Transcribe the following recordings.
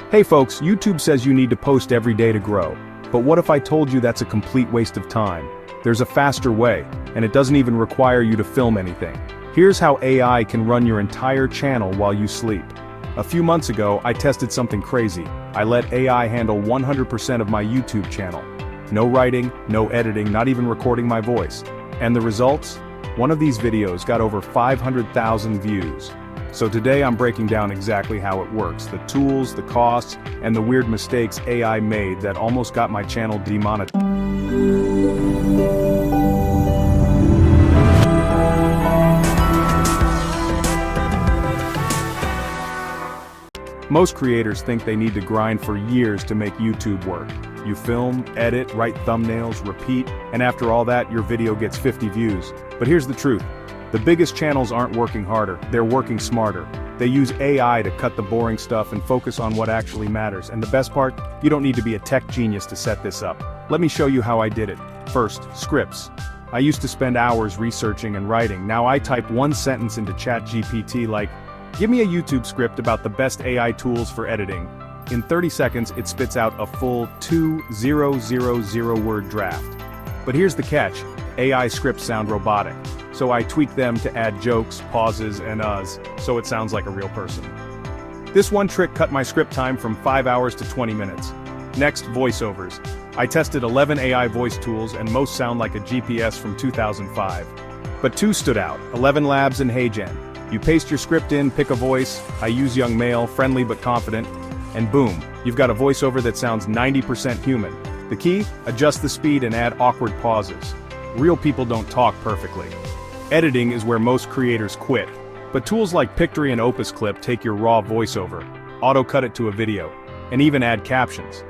Hey folks, YouTube says you need to post every day to grow. But what if I told you that's a complete waste of time? There's a faster way, and it doesn't even require you to film anything. Here's how AI can run your entire channel while you sleep. A few months ago, I tested something crazy. I let AI handle 100% of my YouTube channel. No writing, no editing, not even recording my voice. And the results? One of these videos got over 500,000 views. So today I'm breaking down exactly how it works, the tools, the costs, and the weird mistakes AI made that almost got my channel demonetized. Most creators think they need to grind for years to make YouTube work. You film, edit, write thumbnails, repeat, and after all that, your video gets 50 views. But here's the truth. The biggest channels aren't working harder, they're working smarter. They use AI to cut the boring stuff and focus on what actually matters. And the best part, you don't need to be a tech genius to set this up. Let me show you how I did it. First, scripts. I used to spend hours researching and writing. Now I type one sentence into ChatGPT like, "Give me a YouTube script about the best AI tools for editing." In 30 seconds, it spits out a full 2,000-word draft. But here's the catch, AI scripts sound robotic. So I tweak them to add jokes, pauses, and uhs, so it sounds like a real person. This one trick cut my script time from 5 hours to 20 minutes. Next, voiceovers. I tested 11 AI voice tools and most sound like a GPS from 2005. But two stood out, 11 Labs and HeyGen. You paste your script in, pick a voice, I use young male, friendly but confident, and boom, you've got a voiceover that sounds 90% human. The key? Adjust the speed and add awkward pauses. Real people don't talk perfectly. Editing is where most creators quit. But tools like Pictory and Opus Clip take your raw voiceover, auto-cut it to a video, and even add captions.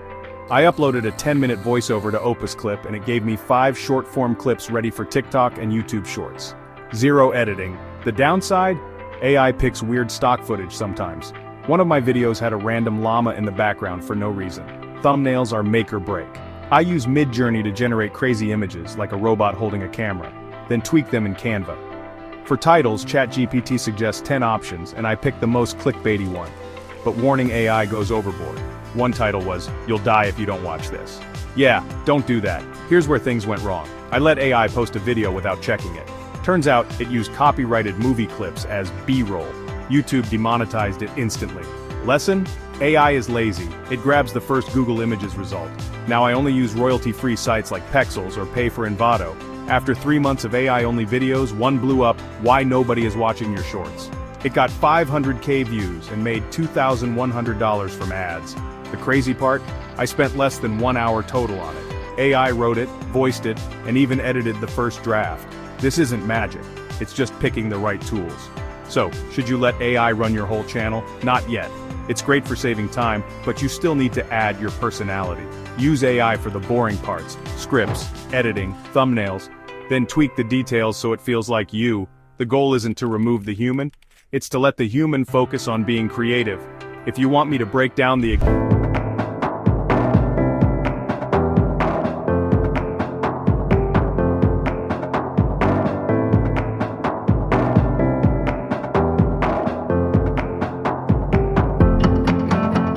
I uploaded a 10-minute voiceover to Opus Clip and it gave me 5 short-form clips ready for TikTok and YouTube Shorts. Zero editing. The downside? AI picks weird stock footage sometimes. One of my videos had a random llama in the background for no reason. Thumbnails are make or break. I use Midjourney to generate crazy images like a robot holding a camera, then tweak them in Canva. For titles, ChatGPT suggests 10 options and I picked the most clickbaity one. But warning, AI goes overboard. One title was, "You'll die if you don't watch this." Yeah, don't do that. Here's where things went wrong. I let AI post a video without checking it. Turns out, it used copyrighted movie clips as B-roll. YouTube demonetized it instantly. Lesson? AI is lazy. It grabs the first Google Images result. Now I only use royalty-free sites like Pexels or pay for Envato. After 3 months of AI-only videos, one blew up, "Why nobody is watching your shorts." It got 500K views and made $2,100 from ads. The crazy part? I spent less than 1 hour total on it. AI wrote it, voiced it, and even edited the first draft. This isn't magic. It's just picking the right tools. So, should you let AI run your whole channel? Not yet. It's great for saving time, but you still need to add your personality. Use AI for the boring parts, scripts, editing, thumbnails, then tweak the details so it feels like you. The goal isn't to remove the human, it's to let the human focus on being creative. If you want me to break down the